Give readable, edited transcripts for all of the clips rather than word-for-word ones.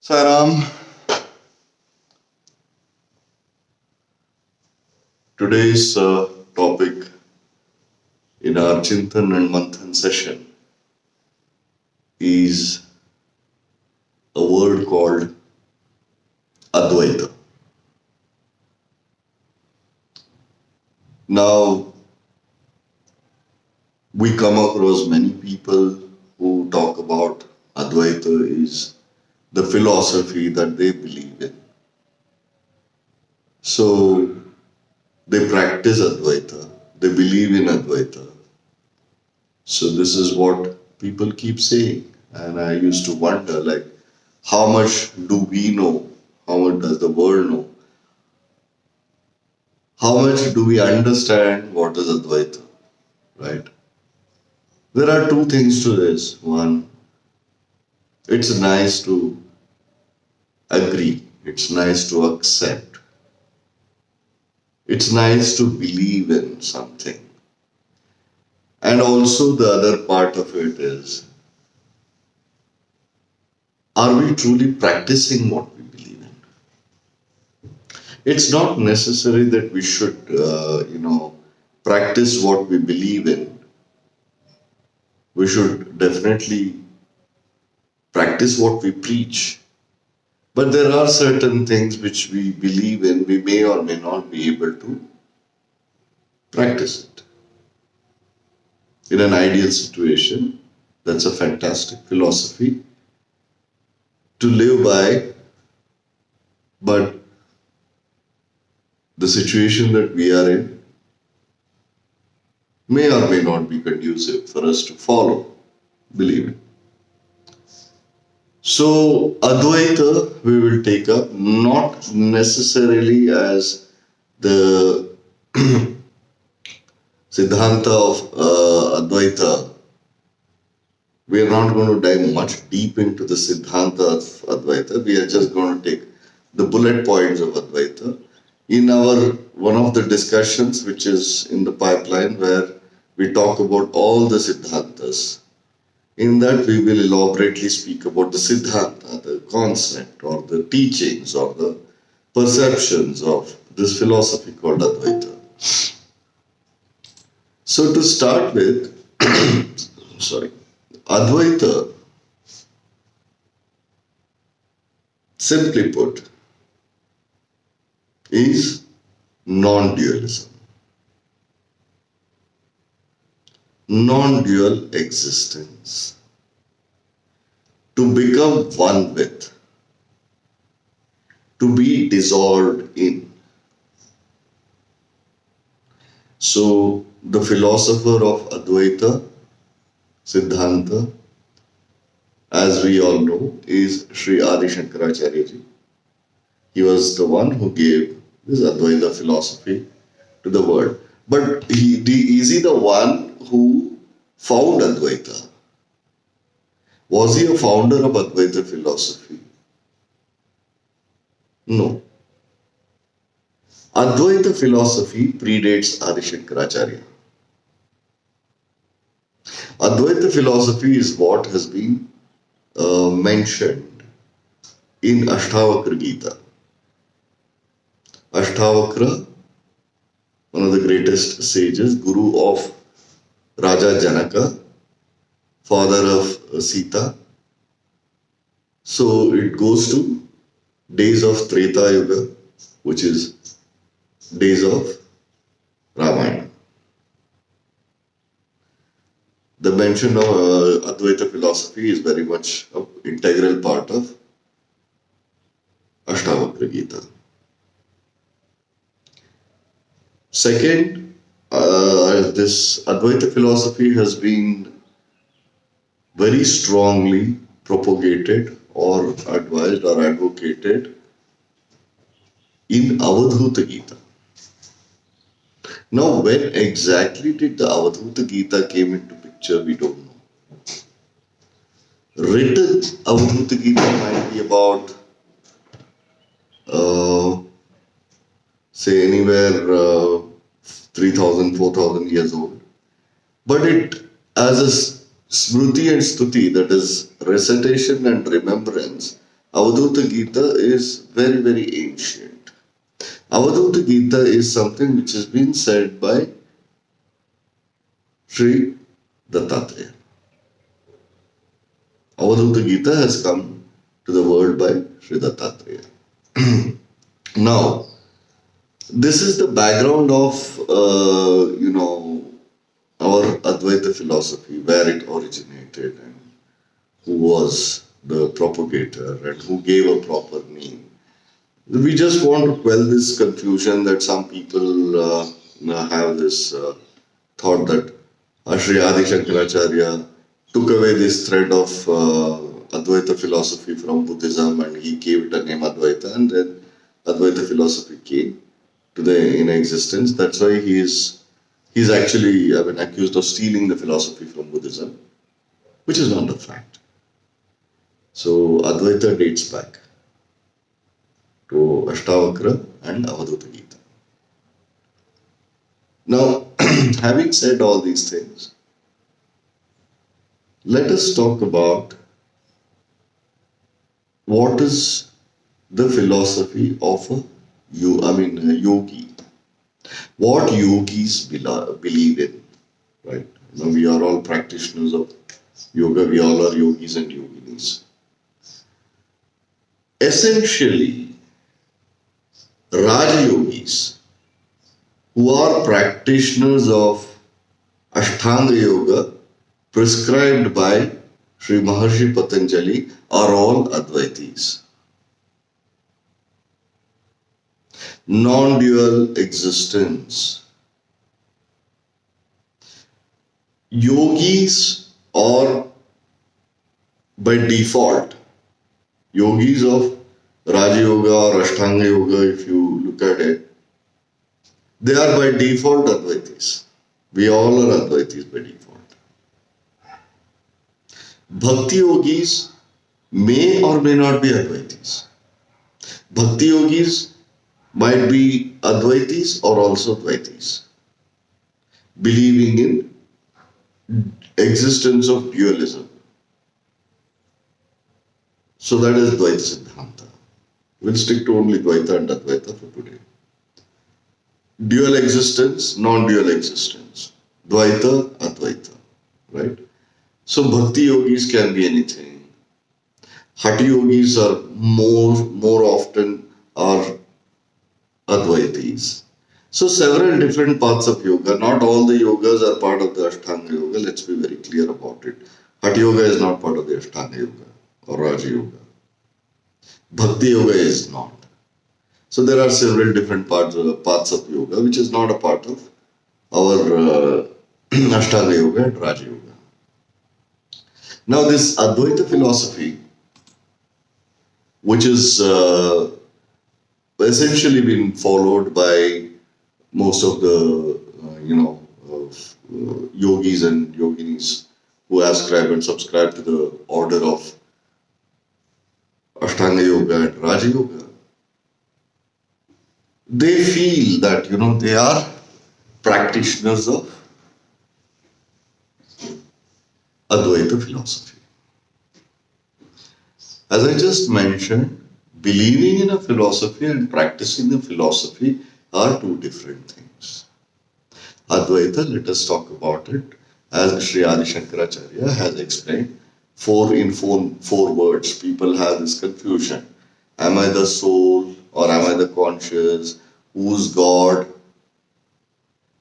Sai Ram, today's topic in our Chintan and Manthan session is a word called Advaita. Now, we come across many people who talk about Advaita is the philosophy that they believe in. So, they practice Advaita, they believe in Advaita. So, this is what people keep saying. And I used to wonder, like, how much do we know? How much does the world know? How much do we understand what is Advaita? Right? There are two things to this. One, it's nice to agree, it's nice to accept, it's nice to believe in something. And also, the other part of it is, are we truly practicing what we believe in? It's not necessary that we should, practice what we believe in. We should definitely practice what we preach. But there are certain things which we believe in, we may or may not be able to practice it. In an ideal situation, that's a fantastic philosophy to live by, but the situation that we are in may or may not be conducive for us to follow, believe it. So, Advaita we will take up not necessarily as the Siddhanta of Advaita. We are not going to dive much deep into the Siddhanta of Advaita. We are just going to take the bullet points of Advaita. In our one of the discussions which is in the pipeline where we talk about all the Siddhantas, in that we will elaborately speak about the Siddhanta, the concept or the teachings or the perceptions of this philosophy called Advaita. So to start with, Advaita, simply put, is non-dualism, non-dual existence, to become one with, to be dissolved in. So the philosopher of Advaita, Siddhanta, as we all know, is Sri Adi Shankaracharya ji. He was the one who gave this Advaita philosophy to the world. But is he the one who found Advaita? Was he a founder of Advaita philosophy? No. Advaita philosophy predates Adi Shankaracharya. Advaita philosophy is what has been mentioned in Ashtavakra Gita. Ashtavakra, one of the greatest sages, guru of Raja Janaka, father of Sita. So it goes to days of Treta Yuga, which is days of Ramayana. The mention of Advaita philosophy is very much an integral part of Ashtavakra Gita. Second, this Advaita philosophy has been very strongly propagated or advised or advocated in Avadhuta Gita. Now, when exactly did the Avadhuta Gita came into picture, we don't know. Written Avadhuta Gita might be about, say, anywhere 3,000, 4,000 years old. But it, as a Smruti and Stuti, that is recitation and remembrance, Avadhuta Gita is very, very ancient. Avadhuta Gita is something which has been said by Sri Dattatreya. Avadhuta Gita has come to the world by Sri Dattatreya. Now, this is the background of, our Advaita philosophy, where it originated and who was the propagator and who gave a proper name. We just want to quell this confusion that some people have this thought that Sri Adi Shankaracharya took away this thread of Advaita philosophy from Buddhism and he gave it a name Advaita, and then Advaita philosophy came to the in existence. That's why he's actually accused of stealing the philosophy from Buddhism, which is not the fact. So Advaita dates back to Ashtavakra and Avadhuta Gita. Now, having said all these things, let us talk about what is the philosophy of a yogi. What yogis believe in, right? Now we are all practitioners of yoga. We all are yogis and yoginis. Essentially, Raja Yogis, who are practitioners of Ashtanga Yoga prescribed by Sri Maharshi Patanjali, are all Advaitis. Non-dual existence. Yogis are by default, yogis of Raja Yoga or Ashtanga Yoga, if you look at it, they are by default Advaitis. We all are Advaitis by default. Bhakti yogis may or may not be Advaitis. Bhakti yogis might be Advaitis or also Dvaitis, believing in existence of dualism. So that is Dvaita Siddhanta. We'll stick to only Dvaita and Advaita for today. Dual existence, non-dual existence. Dvaita, Advaita. Right? So Bhakti yogis can be anything. Hatha yogis are more often are Advaitis. So several different paths of yoga. Not all the yogas are part of the Ashtanga Yoga. Let's be very clear about it. Hatha Yoga is not part of the Ashtanga Yoga or Raja Yoga. Bhakti Yoga is not. So there are several different paths of yoga which is not a part of our Ashtanga Yoga and Raja Yoga. Now this Advaita philosophy, which is essentially been followed by most of the yogis and yoginis who ascribe and subscribe to the order of Ashtanga Yoga and Raja Yoga. They feel that they are practitioners of Advaita philosophy. As I just mentioned, believing in a philosophy and practicing a philosophy are two different things. Advaita, let us talk about it as Sri Adi Shankaracharya has explained. Four words. People have this confusion. Am I the soul or am I the conscious? Who's God?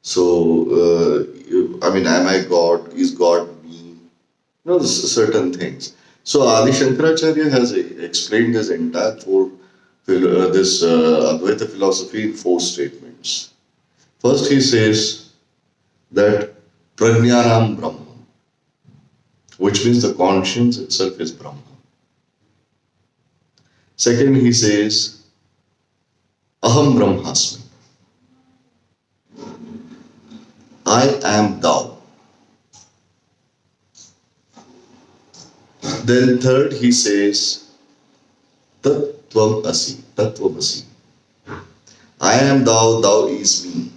So, am I God? Is God me? Certain things. So Adi Shankaracharya has explained this entire Advaita philosophy in 4 statements. First, he says that Prajnanam Brahma, which means the conscience itself is Brahma. Second, he says Aham Brahmasmi, I am thou. Then third, he says Tattvam Asi, I am thou, thou is me.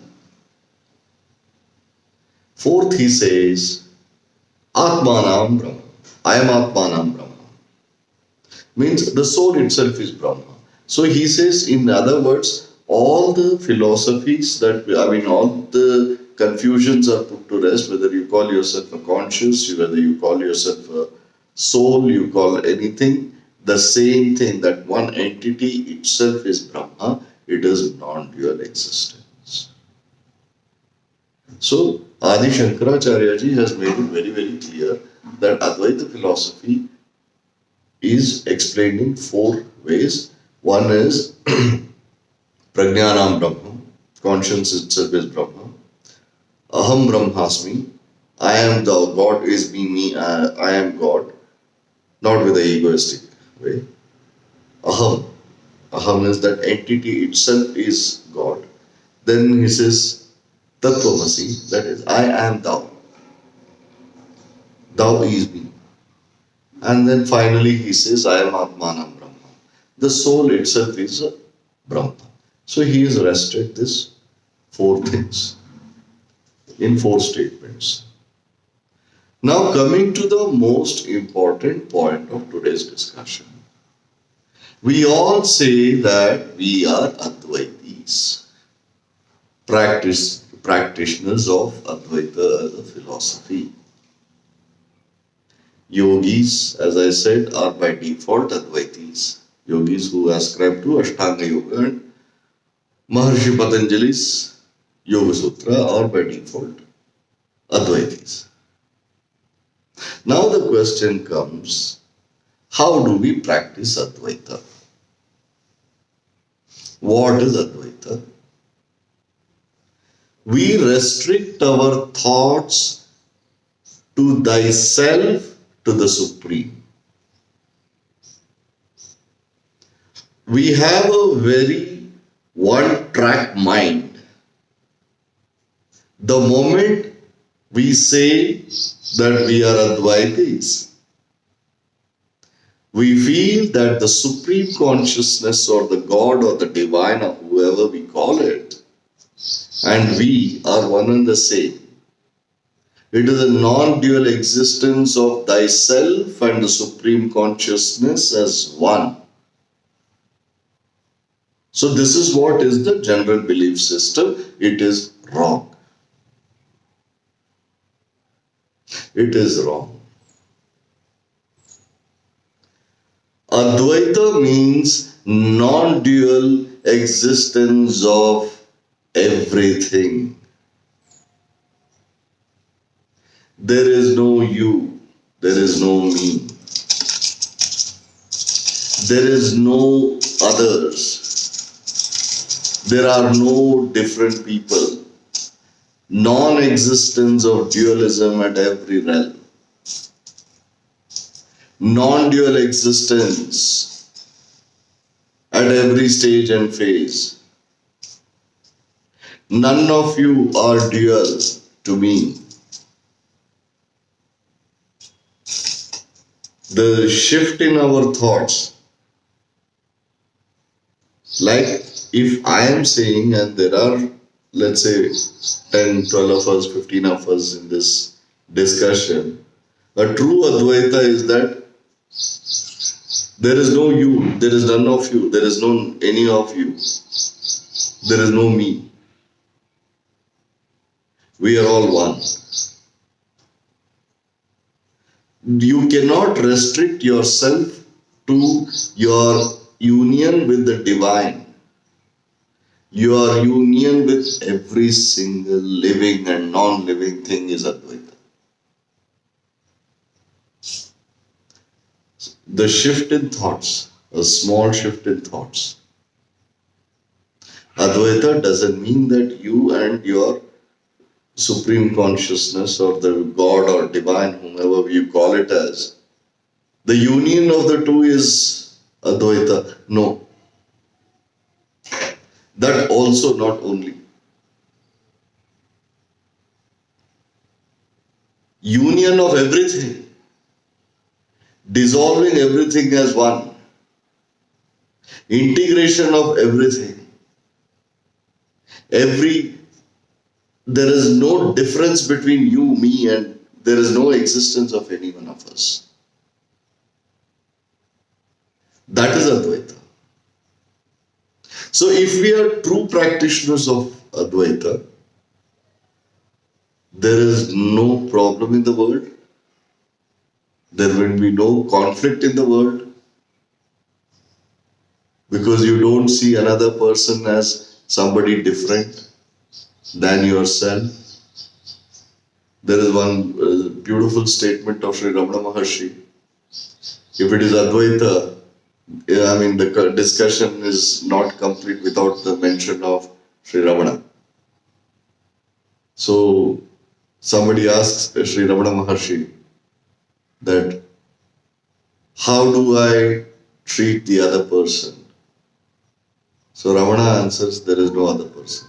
Fourth, he says Atmanam Brahma, I am Atmanam Brahma. Means the soul itself is Brahma. So he says, in other words, all the philosophies all the confusions are put to rest, whether you call yourself a conscious, whether you call yourself a soul, you call anything, the same thing, that one entity itself is Brahma, it is non-dual existence. So, Adi Shankaracharya ji has made it very, very clear that Advaita philosophy is explained in four ways. One is Prajnanam Brahma, conscience itself is Brahma. Aham Brahmasmi, I am the God is me, I am God, not with the egoistic way. Aham is that entity itself is God. Then he says Tattvamasi, that is, I am thou. Thou is me. And then finally he says, I am Atmanam Brahma. The soul itself is a Brahma. So he has rested this four things in four statements. Now coming to the most important point of today's discussion. We all say that we are Advaitis, practitioners of Advaita as a philosophy. Yogis, as I said, are by default Advaitis. Yogis who ascribe to Ashtanga Yoga and Maharshi Patanjali's Yoga Sutra are by default Advaitis. Now the question comes, how do we practice Advaita? What is Advaita? We restrict our thoughts to thyself, to the Supreme. We have a very one-track mind. The moment we say that we are Advaitis, we feel that the Supreme Consciousness or the God or the Divine or whoever we call it, and we are one and the same. It is a non-dual existence of thyself and the Supreme Consciousness as one. So this is what is the general belief system. It is wrong. It is wrong. Advaita means non-dual existence of everything. There is no you, there is no me. There is no others. There are no different people. Non-existence of dualism at every realm. Non-dual existence at every stage and phase. None of you are dual to me. The shift in our thoughts, like if I am saying, and there are, let's say, 10, 12 of us, 15 of us in this discussion, a true Advaita is that there is no you, there is none of you, there is no any of you, there is no me. We are all one. You cannot restrict yourself to your union with the Divine. Your union with every single living and non-living thing is Advaita. The shift in thoughts, a small shift in thoughts. Advaita doesn't mean that you and your Supreme Consciousness or the God or Divine, whomever you call it as, the union of the two is Advaita. No. That also not only. Union of everything. Dissolving everything as one. Integration of everything. There is no difference between you, me, and there is no existence of any one of us. That is Advaita. So if we are true practitioners of Advaita, there is no problem in the world. There will be no conflict in the world because you don't see another person as somebody different than yourself. There is one beautiful statement of Sri Ramana Maharshi. If it is Advaita, the discussion is not complete without the mention of Sri Ramana. So, somebody asks Sri Ramana Maharshi that how do I treat the other person? So Ramana answers, there is no other person.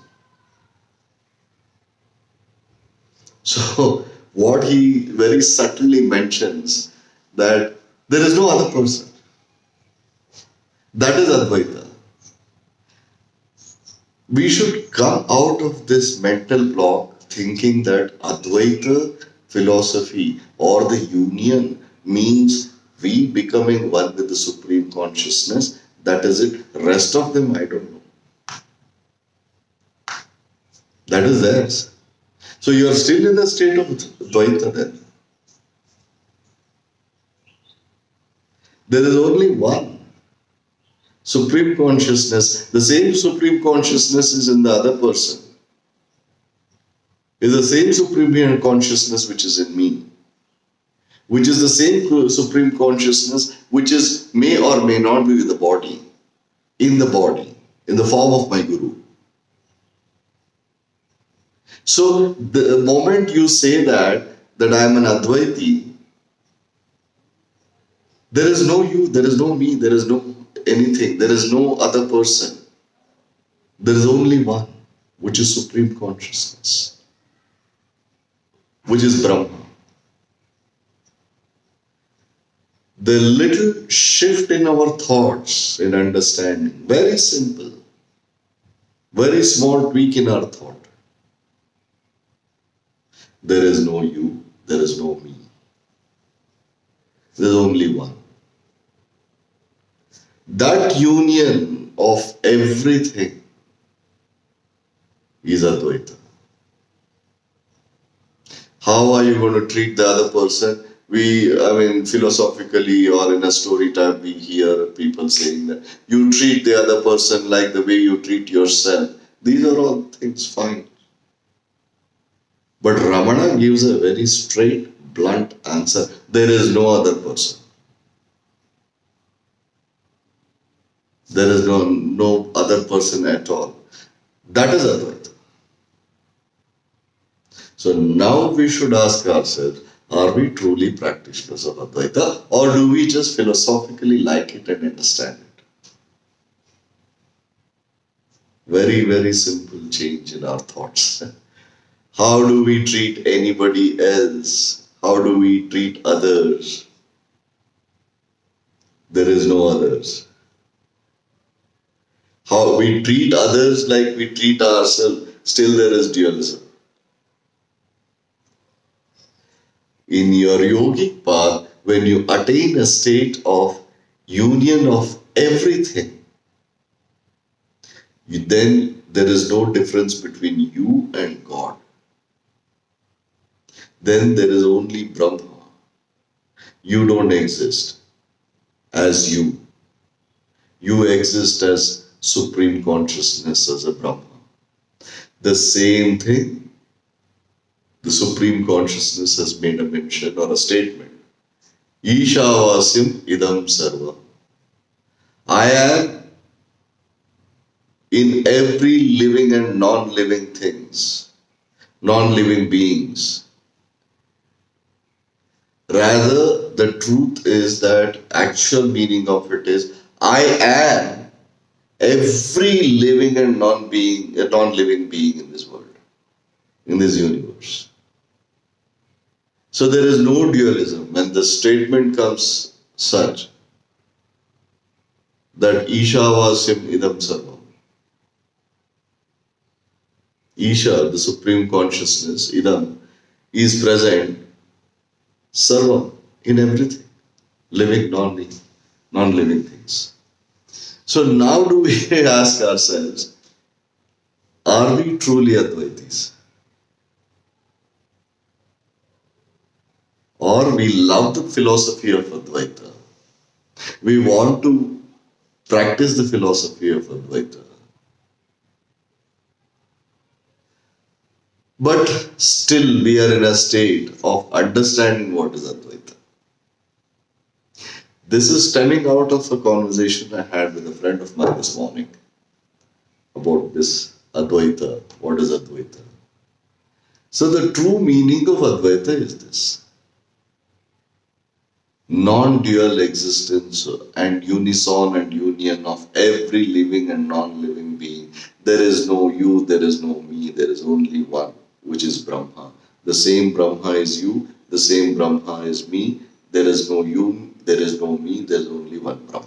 So what he very subtly mentions that there is no other person. That is Advaita. We should come out of this mental block thinking that Advaita philosophy or the union means we becoming one with the Supreme Consciousness. That is it. Rest of them, I don't know. That is theirs. So you are still in the state of Advaita then. There is only one Supreme Consciousness. The same Supreme Consciousness is in the other person. Is the same Supreme Consciousness which is in me. Which is the same Supreme Consciousness which is may or may not be with the body. In the body. In the form of my Guru. So the moment you say that I am an Advaiti, there is no you, there is no me, there is no anything, there is no other person. There is only one, which is Supreme Consciousness, which is Brahma. The little shift in our thoughts, in understanding, very simple, very small tweak in our thought. There is no you, there is no me. There is only one. That union of everything is Advaita. How are you going to treat the other person? Philosophically or in a story time, we hear people saying that you treat the other person like the way you treat yourself. These are all things fine. But Ramana gives a very straight, blunt answer. There is no other person. There is no other person at all. That is Advaita. So now we should ask ourselves, are we truly practitioners of Advaita or do we just philosophically like it and understand it? Very, very simple change in our thoughts. How do we treat anybody else? How do we treat others? There is no others. How we treat others like we treat ourselves, still there is dualism. In your yogic path, when you attain a state of union of everything, then there is no difference between you and God. Then there is only Brahma. You don't exist as you. You exist as Supreme Consciousness, as a Brahma. The same thing, the Supreme Consciousness has made a mention or a statement. Ishavasim idam sarva. I am in every living and non-living things, non-living beings. Rather, the truth is that actual meaning of it is, I am every living and non-living being in this world, in this universe. So there is no dualism when the statement comes such that Ishavasim idam sarvam. Isha, the Supreme Consciousness, idam, is present sarvam, in everything, living, non-living things. So now do we ask ourselves, are we truly Advaitis? Or we love the philosophy of Advaita. We want to practice the philosophy of Advaita. But still we are in a state of understanding what is Advaita. This is stemming out of a conversation I had with a friend of mine this morning about this Advaita. What is Advaita? So the true meaning of Advaita is this: non-dual existence and unison and union of every living and non-living being. There is no you, there is no me, there is only one, which is Brahma. The same Brahma is you, the same Brahma is me. There is no you, there is no me, there is only one Brahma.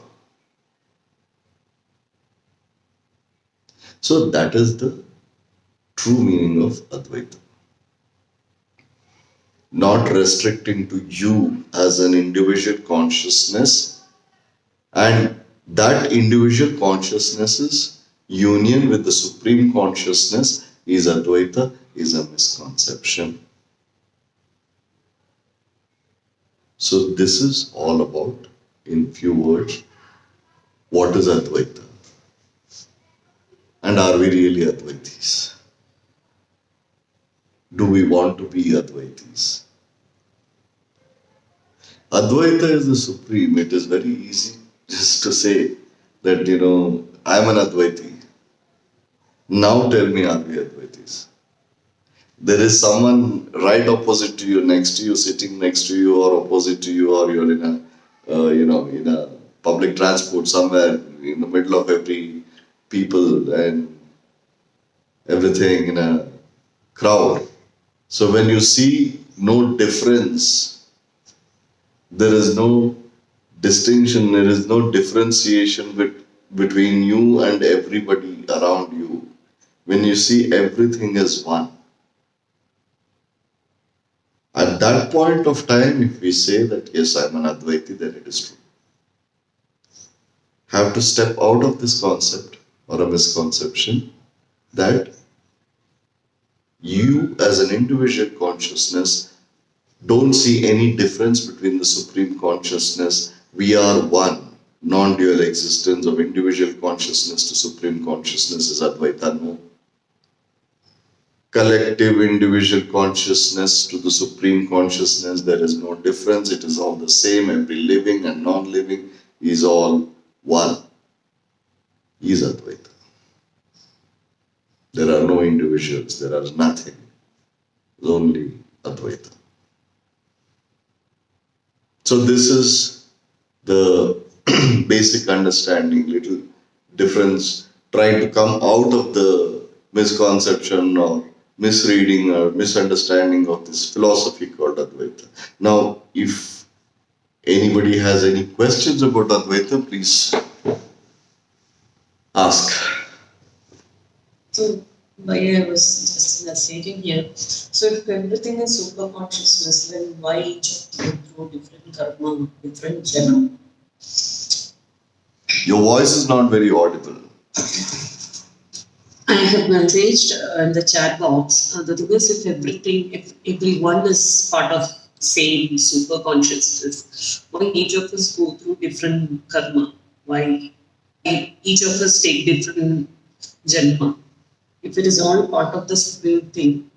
So that is the true meaning of Advaita. Not restricting to you as an individual consciousness, and that individual consciousness's union with the Supreme Consciousness is Advaita, is a misconception. So this is all about, in few words, what is Advaita? And are we really Advaitis? Do we want to be Advaitis? Advaita is the supreme. It is very easy just to say that, I'm an Advaiti. Now tell me, are we Advaitis? There is someone right opposite to you, next to you, sitting next to you, or opposite to you, or you're in a public transport somewhere in the middle of every people and everything in a crowd. So when you see no difference, there is no distinction, there is no differentiation between you and everybody around you. When you see everything as one, at that point of time, if we say that yes, I'm an Advaiti, then it is true. Have to step out of this concept or a misconception that you as an individual consciousness don't see any difference between the Supreme Consciousness. We are one. Non-dual existence of individual consciousness to Supreme Consciousness is Advaita. No. Collective individual consciousness to the Supreme Consciousness, there is no difference. It is all the same. Every living and non-living is all one. Is Advaita. There are no individuals. There are nothing. Only Advaita. So this is the basic understanding, little difference, trying to come out of the misconception or misreading or misunderstanding of this philosophy called Advaita. Now, if anybody has any questions about Advaita, please ask. So, why I was just stating here. So, if everything is super consciousness, then why each of them through different karma, different janma? Your voice is not very audible. I have messaged in the chat box. The thing is, if everyone is part of same super consciousness, why each of us go through different karma? Why each of us take different janma? If it is all part of the same thing.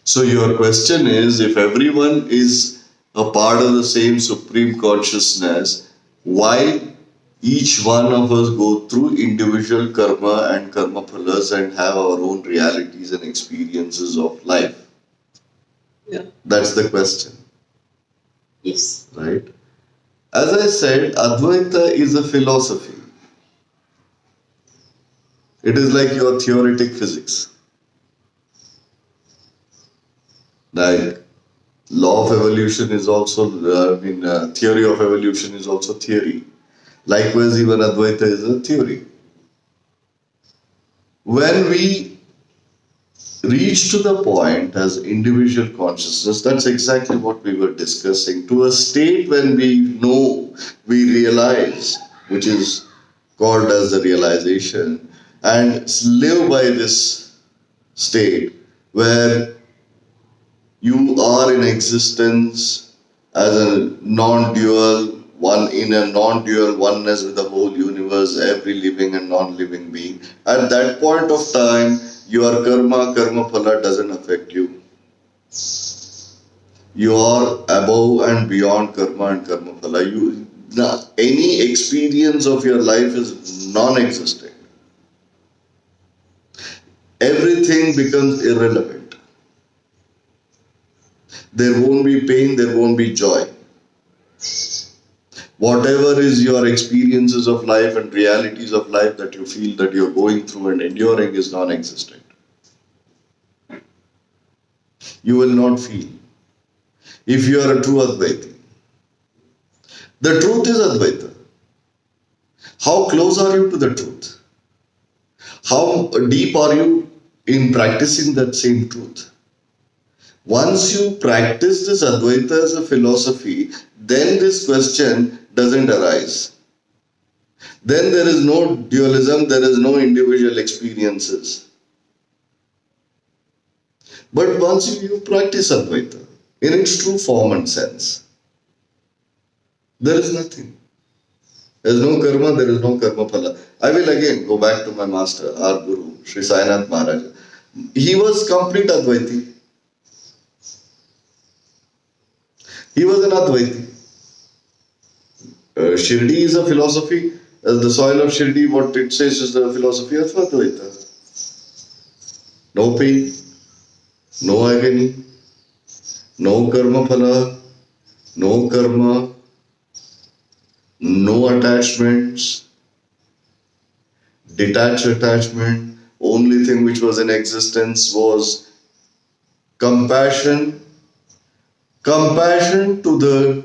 So your question is, if everyone is a part of the same Supreme Consciousness, why each one of us go through individual karma and karma phalas and have our own realities and experiences of life? Yeah. That's the question. Yes. Right? As I said, Advaita is a philosophy. It is like your theoretic physics. Like law of evolution is also, theory of evolution is also theory. Likewise, even Advaita is a theory. When we reach to the point as individual consciousness, that's exactly what we were discussing, to a state when we know, we realize which is called as the realization, and live by this state where you are in existence as a non-dual one, in a non-dual oneness with the whole universe, every living and non-living being. At that point of time, your karma phala doesn't affect you. You are above and beyond karma and karma phala. Any experience of your life is non-existent. Everything becomes irrelevant. There won't be pain, there won't be joy. Whatever is your experiences of life and realities of life that you feel that you're going through and enduring is non-existent. You will not feel. If you are a true Advaita. The truth is Advaita. How close are you to the truth? How deep are you in practicing that same truth? Once you practice this Advaita as a philosophy, then this question doesn't arise. Then there is no dualism, there is no individual experiences. But once you practice Advaita in its true form and sense, there is nothing. There is no karma, there is no karma phala. I will again go back to my master, our Guru, Sri Saipanth Maharaj. He was complete Advaiti. He was an Advaiti. Shirdi is a philosophy. The soil of Shirdi, what it says is the philosophy of Advaita. No pain, no agony, no karma phala, no karma, no attachments, detached attachment. Only thing which was in existence was compassion. Compassion to the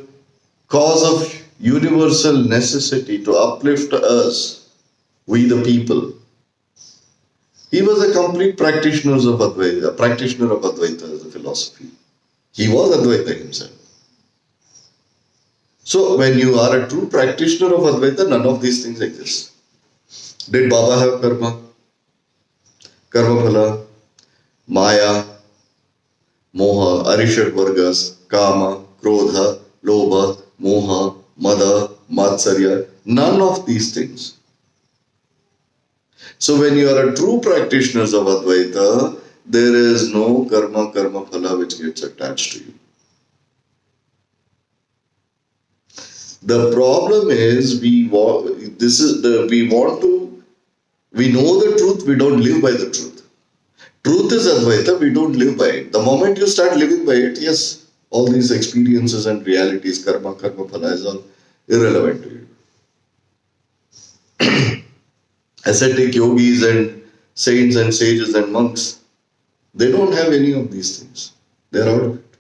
cause of universal necessity to uplift us, we the people. He was a complete practitioner of Advaita as a philosophy. He was Advaita himself. So when you are a true practitioner of Advaita, none of these things exist. Did Baba have karma? Karma phala, maya, moha, arishad vargas, kama, krodha, lobha, moha, mada, matsarya, none of these things. So when you are a true practitioner of Advaita, there is no karma phala which gets attached to you. The problem is we know the truth, we don't live by the truth. Truth is Advaita, we don't live by it. The moment you start living by it, yes, all these experiences and realities, karma phala is all irrelevant to you. Ascetic yogis and saints and sages and monks, they don't have any of these things. They're out of it.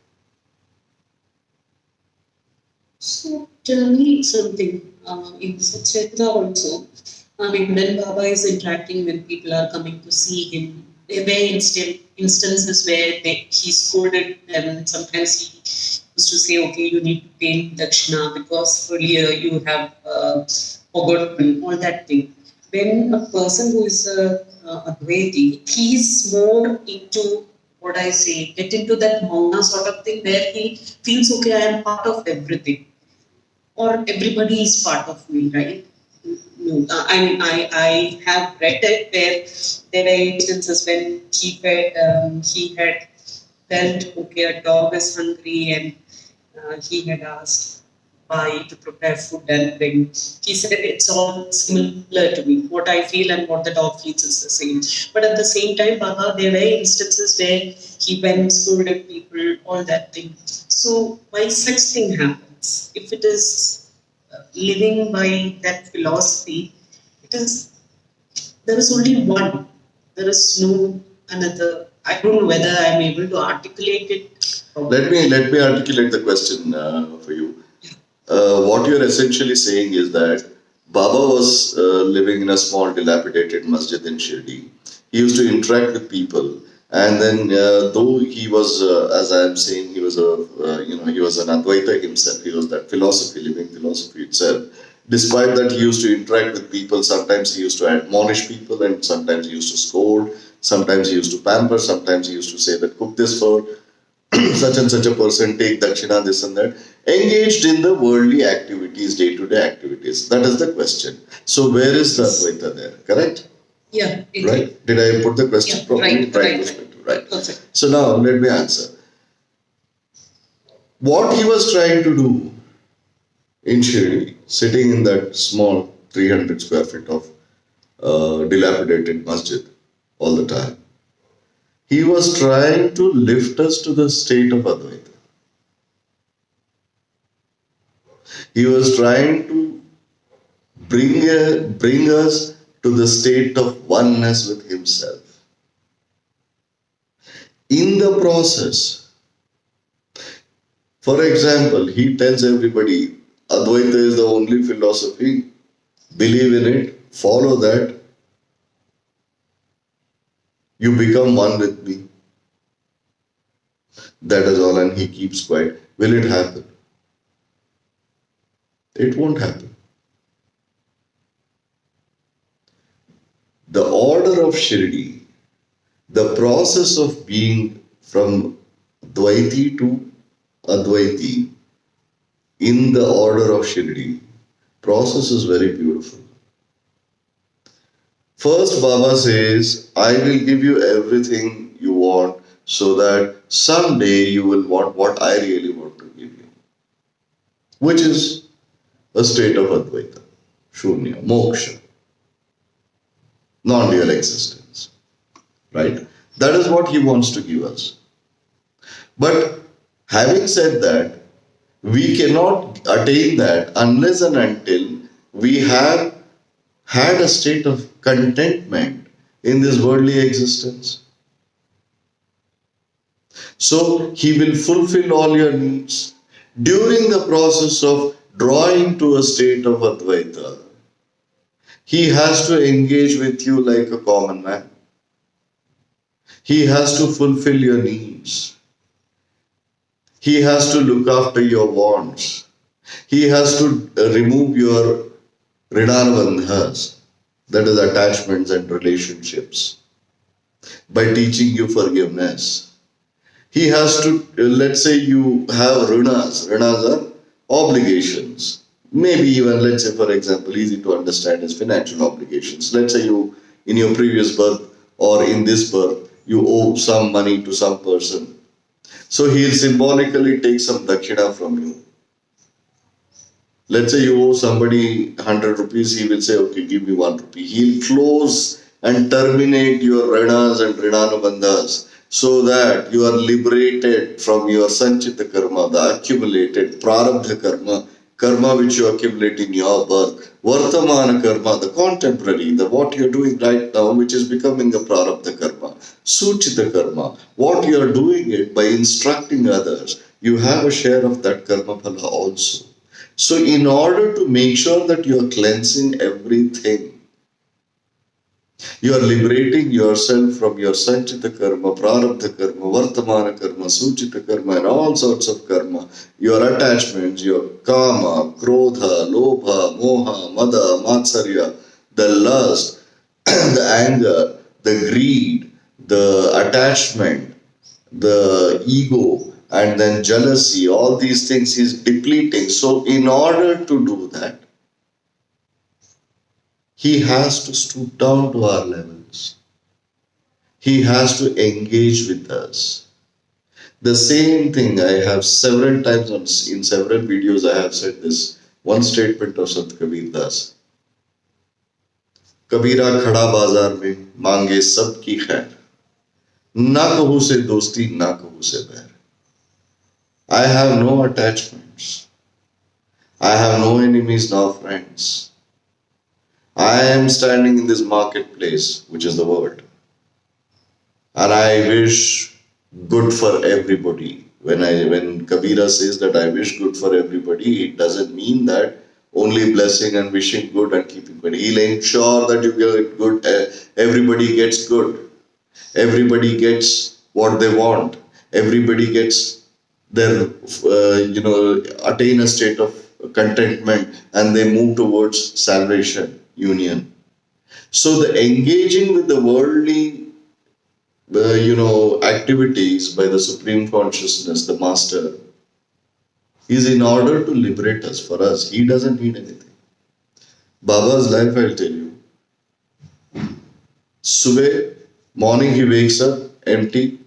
So tell me something. In Satcheta also, when Baba is interacting when people are coming to see him, there were instances where he scolded them. Sometimes he used to say, okay, you need to pay Dakshina because earlier you have forgotten all that thing. When a person who is a Advaiti, he's more into what I say, get into that Mauna sort of thing where he feels, okay, I am part of everything. Or everybody is part of me, right? No, I have read it where there were instances when he had felt, okay, a dog is hungry and he had asked Bai to prepare food and bring. He said it's all similar to me. What I feel and what the dog feels is the same. But at the same time, Baba, there were instances where he went, scolded people, all that thing. So why such thing happens? If it is living by that philosophy, there is only one. There is no another. I don't know whether I am able to articulate it. Let me articulate the question for you. What you're essentially saying is that Baba was living in a small dilapidated masjid in Shirdi. He used to interact with people, and then though he was, as I am saying, he was he was an Advaita himself. He was that philosophy, living philosophy itself. Despite that, he used to interact with people. Sometimes he used to admonish people, and sometimes he used to scold. Sometimes he used to pamper. Sometimes he used to say that cook this for such and such a person, take dakshina, this and that. Engaged in the worldly activities, day-to-day activities. That is the question. So where is the Advaita there? Correct? Yeah. Right? Did I put the question Yeah, properly? right. Perspective. Right. Perfect. So now let me answer. What he was trying to do in Shirdi, sitting in that small 300 square feet of dilapidated masjid all the time, he was trying to lift us to the state of Advaita. He was trying to bring us to the state of oneness with himself. In the process, for example, he tells everybody Advaita is the only philosophy, believe in it, follow that, you become one with me. That is all, and he keeps quiet. Will it happen? It won't happen. The order of Shirdi, the process of being from Dvaiti to Advaiti in the order of Shirdi, process is very beautiful. First, Baba says, I will give you everything you want so that someday you will want what I really want to give you, which is a state of Advaita, Shunya, Moksha, non-dual existence, right? That is what he wants to give us. But having said that, we cannot attain that unless and until we have had a state of contentment in this worldly existence. So he will fulfill all your needs. During the process of drawing to a state of Advaita, he has to engage with you like a common man. He has to fulfill your needs. He has to look after your wants. He has to remove your Ridhanavandhas, that is attachments and relationships, by teaching you forgiveness. He has to, let's say you have rinas are obligations. Maybe even, let's say, for example, easy to understand is financial obligations. Let's say you, in your previous birth or in this birth, you owe some money to some person. So he'll symbolically take some dakshina from you. Let's say you owe somebody 100 rupees, he will say, okay, give me 1 rupee. He'll close and terminate your rinas and rinanubandhas so that you are liberated from your sanchita karma, the accumulated prarabdha karma, karma which you accumulate in your birth, vartamana karma, the contemporary, the what you're doing right now, which is becoming a prarabdha karma, suchita karma, what you're doing it by instructing others, you have a share of that karma phala also. So in order to make sure that you are cleansing everything, you are liberating yourself from your sanchita karma, prarabdha karma, vartamana karma, suchita karma, and all sorts of karma, your attachments, your kama, krodha, lobha, moha, mada, matsarya, the lust, the anger, the greed, the attachment, the ego, and then jealousy, all these things is depleting. So in order to do that, he has to stoop down to our levels. He has to engage with us. The same thing I have several times in several videos I have said this one statement of Sant Kabir Das. Kabira khada bazar mein mange sab ki khair. Na kahu se dosti, na kahu se bair. I have no attachments. I have no enemies nor friends. I am standing in this marketplace, which is the world. And I wish good for everybody. When Kabira says that I wish good for everybody, it doesn't mean that only blessing and wishing good and keeping good. He'll ensure that you get good. Everybody gets good. Everybody gets what they want. Everybody gets their, attain a state of contentment, and they move towards salvation, union. So the engaging with the worldly, activities by the supreme consciousness, the master, is in order to liberate us. For us, he doesn't need anything. Baba's life, I'll tell you. Subah, morning he wakes up empty,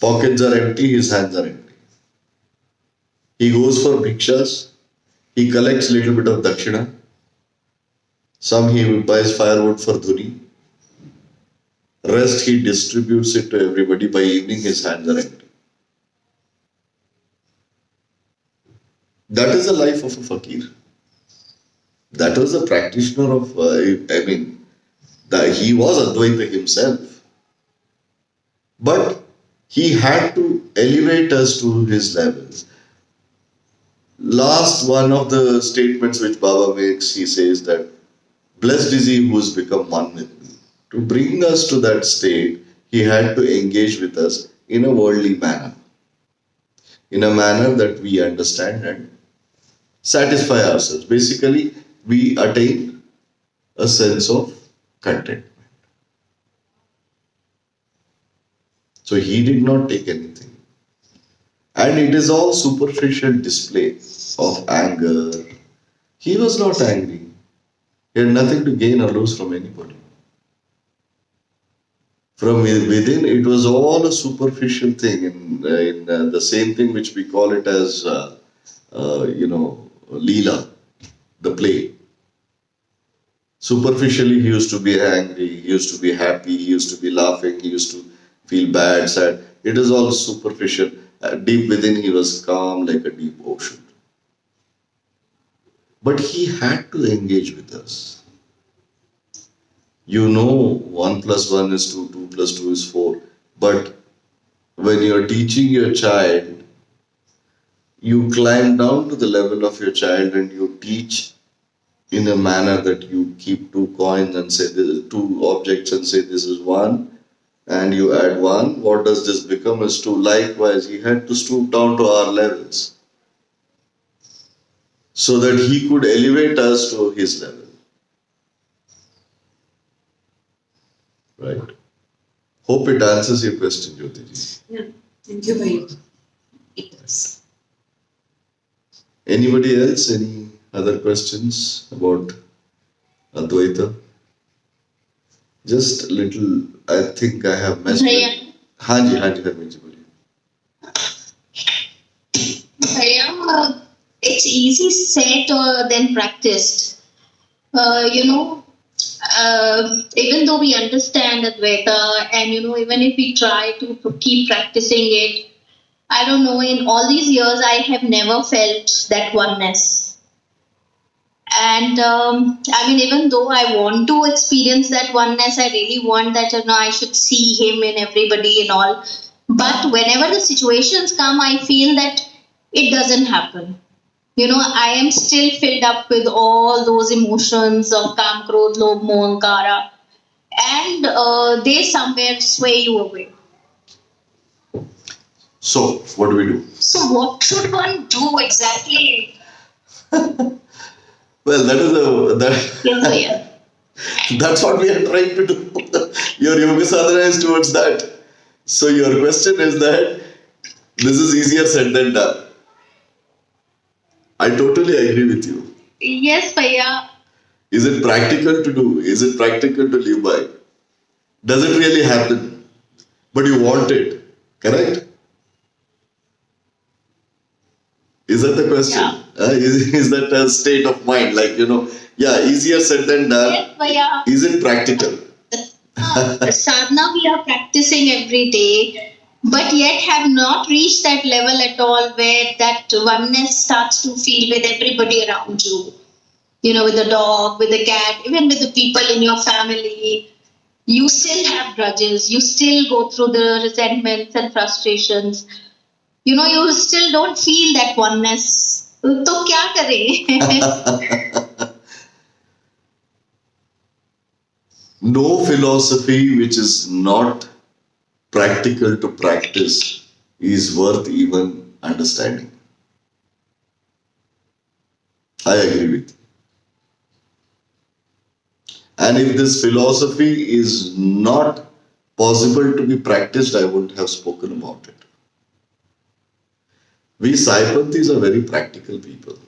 pockets are empty, his hands are empty. He goes for bhikshas, he collects little bit of dakshina, some he buys firewood for dhuni, rest he distributes it to everybody. By evening his hands are empty. That is the life of a fakir. That was a practitioner of, he was Advaita himself. But he had to elevate us to his levels. Last one of the statements which Baba makes, he says that, blessed is he who has become one with me. To bring us to that state, he had to engage with us in a worldly manner. In a manner that we understand and satisfy ourselves. Basically, we attain a sense of contentment. So he did not take anything. And it is all superficial display of anger. He was not angry. He had nothing to gain or lose from anybody. From within, it was all a superficial thing. In the same thing which we call it as, leela, the play. Superficially, he used to be angry, he used to be happy, he used to be laughing, he used to feel bad, sad. It is all superficial. Deep within, he was calm like a deep ocean. But he had to engage with us. 1 plus 1 is 2, 2 plus 2 is 4. But when you're teaching your child, you climb down to the level of your child and you teach in a manner that you keep 2 coins and say this is 2 objects and say this is 1, and you add 1. What does this become is 2. Likewise, he had to stoop down to our levels so that he could elevate us to his level. Right? Hope it answers your question, Jyotiji. Yeah, thank you very much. It does. Anybody else? Any other questions about Advaita? Just a little, I think I have mentioned. Hanji, Harmeet ji, Bhaiya, it's easy said than practiced. Even though we understand Advaita and, even if we try to keep practicing it, I don't know, in all these years, I have never felt that oneness. And even though I want to experience that oneness, I really want that, I should see him in everybody and all. But whenever the situations come, I feel that it doesn't happen. I am still filled up with all those emotions of Kam, Krodh, Lobh, Moh, Ahankara. And they somewhere sway you away. So, what do we do? So, what should one do exactly? Well, that's what we are trying to do. Your yoga sadhana is towards that. So your question is that this is easier said than done. I totally agree with you. Yes, Bhaiya. Is it practical to do? Is it practical to live by? Does it really happen? But you want it, correct? Is that the question? Yeah. Is that a state of mind? Easier said than done. Yes, Bhaiya. Is it practical? Sadhana we are practicing every day, but yet have not reached that level at all where that oneness starts to feel with everybody around you. With the dog, with the cat, even with the people in your family. You still have grudges. You still go through the resentments and frustrations. You still don't feel that oneness. तो क्या करें? No philosophy which is not practical to practice is worth even understanding. I agree with you. And if this philosophy is not possible to be practiced, I wouldn't have spoken about it. We Saipanthis are very practical people.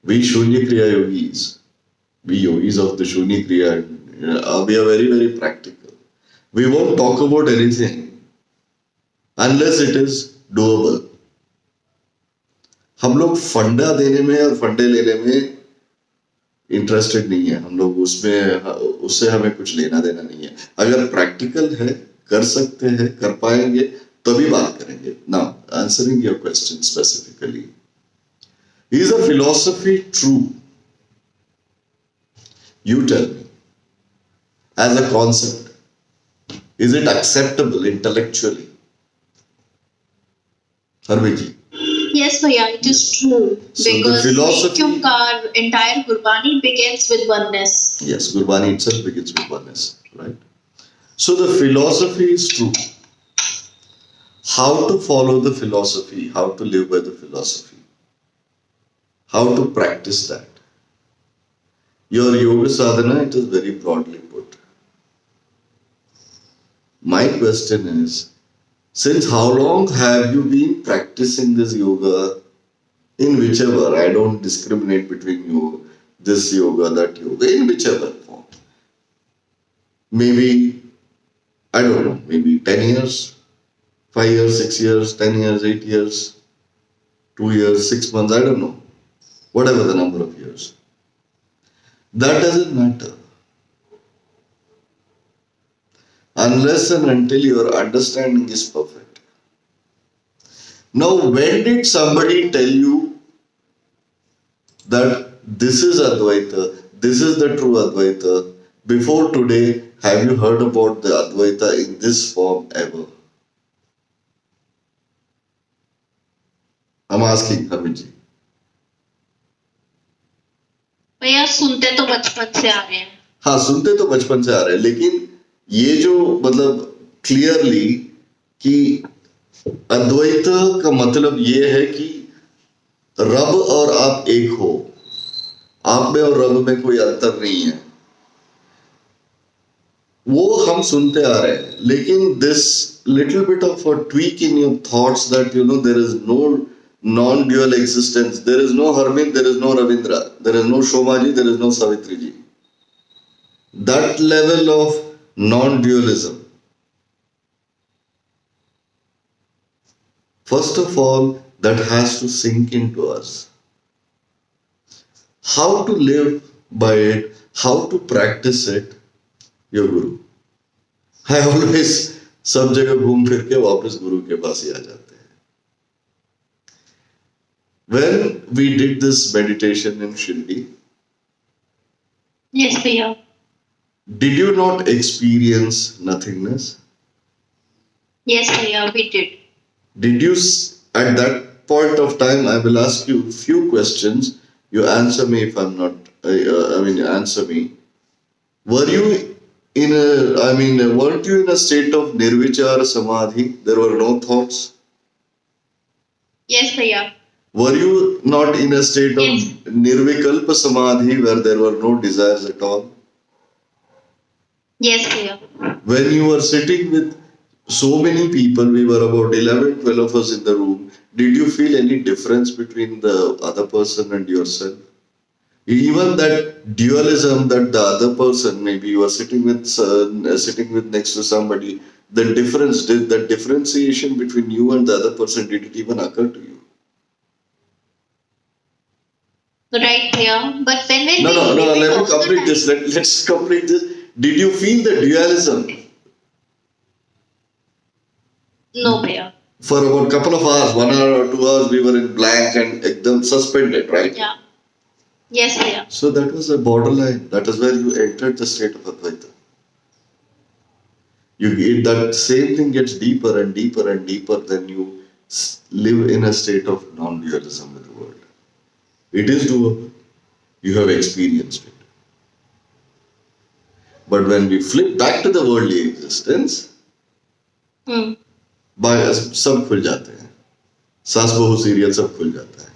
We Shunya Kriya yogis, we yogis of the Shunya Kriya, we are very, very practical. We won't talk about anything unless it is doable. हम लोग फंडा देने में और फंडे लेने में interested नहीं है. हम लोग उससे हमें कुछ लेना देना नहीं है. अगर प्रैक्टिकल है, कर सकते हैं, कर पाएंगे, तभी बात करेंगे. Now, answering your question specifically, is a philosophy true? You tell me. As a concept, is it acceptable intellectually? Harvey ji. Yes, Bhaiya, it is true. So the Because philosophy- our entire Gurbani begins with oneness. Yes, Gurbani itself begins with oneness, right? So the philosophy is true. How to follow the philosophy, how to live by the philosophy, how to practice that. Your yoga sadhana, it is very broadly put. My question is, since how long have you been practicing this yoga in whichever? I don't discriminate between you, this yoga, that yoga, in whichever form. Maybe, I don't know, maybe 10 years, 5 years, 6 years, 10 years, 8 years, 2 years, 6 months, I don't know. Whatever the number of years. That doesn't matter. Unless and until your understanding is perfect. Now, when did somebody tell you that this is Advaita, this is the true Advaita? Before today, have you heard about the Advaita in this form ever? I'm asking Hamid ji. भैया सुनते तो बचपन से आ रहे हैं. हाँ, सुनते तो बचपन से आ रहे हैं, लेकिन ये जो मतलब क्लियरली कि अद्वैत का मतलब ये है कि रब और आप एक हो, आप में और रब में कोई अंतर नहीं है, वो हम सुनते आ रहे हैं. लेकिन this little bit of a tweak in your thoughts that you know there is no non-dual existence, there is no Harmin, there is no Ravindra, there is no Shomaji, there is no Savitri ji. That level of non-dualism. First of all, that has to sink into us. How to live by it, how to practice it, your Guru. I always सब जगह घूम फिर के वापस गुरु के पास ही आ जाते हैं. When we did this meditation in Shirdi, Yes, भैया. did you not experience nothingness? Yes, भैया, we did. Did you, at that point of time, I will ask you a few questions. You answer me if I'm not, answer me. Were you weren't you in a state of nirvichar samadhi? There were no thoughts? Yes, भैया. Were you not in a state of Yes. nirvikalpa samadhi where there were no desires at all? Yes, भैया. When you were sitting with so many people, we were about 11, 12 of us in the room, did you feel any difference between the other person and yourself? Even that dualism that the other person, maybe you are sitting with next to somebody, the difference, did that differentiation between you and the other person, did it even occur to you? Right, भैया. But when we No, let me also complete this. Let's complete this. Did you feel the dualism? No, भैया. For about a couple of hours, 1 hour or 2 hours, we were in blank and ekdam suspended, right? Yeah. Yes, भैया. So that was a borderline. That is where you entered the state of Advaita. That same thing gets deeper and deeper and deeper, then you live in a state of non-dualism with the world. It is doable. You have experienced it. But when we flip back to the worldly existence, सब खुल जाते हैं. सास बहू serial सब खुल जाता है.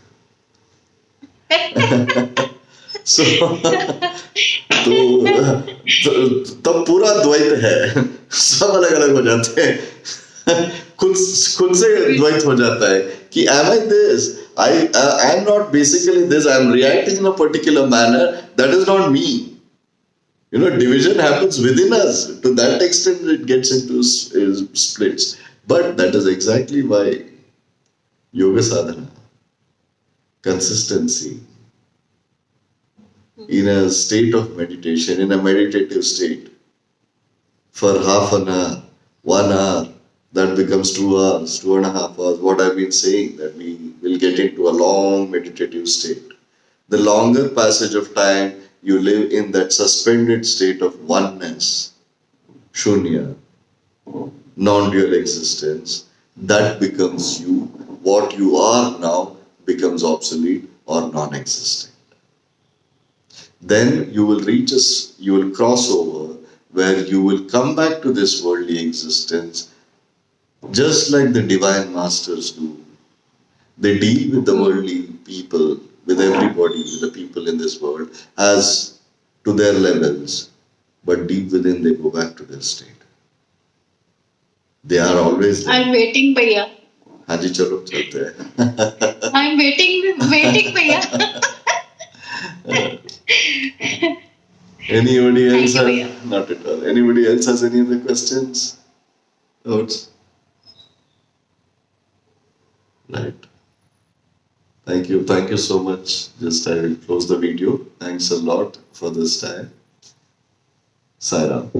So तब पूरा द्वैत है, सब अलग अलग हो जाते हैं। खुद से द्वैत हो जाता है कि am I this? I am not basically this. I am reacting in a particular manner. That is not me. You know, division happens within us. To that extent, it gets into splits. But that is exactly why yoga sadhana, consistency, in a state of meditation, in a meditative state, for half an hour, 1 hour, that becomes 2 hours, 2.5 hours. What I've been saying, that we will get into a long meditative state. The longer passage of time you live in that suspended state of oneness, shunya, non-dual existence, that becomes you. What you are now becomes obsolete or non-existent. Then you will cross over where you will come back to this worldly existence just like the divine masters do. They deal with the worldly people, with everybody, with the people in this world as to their levels, but deep within they go back to their state. They are always there. I'm waiting, भैया. हाँ जी चलो चलते हैं. I'm waiting, भैया. Anybody else? Thank you, भैया. Not at all. Anybody else has any other questions? Thoughts? Right. Thank you so much. Just I will close the video. Thanks a lot for this time. Sai Ram.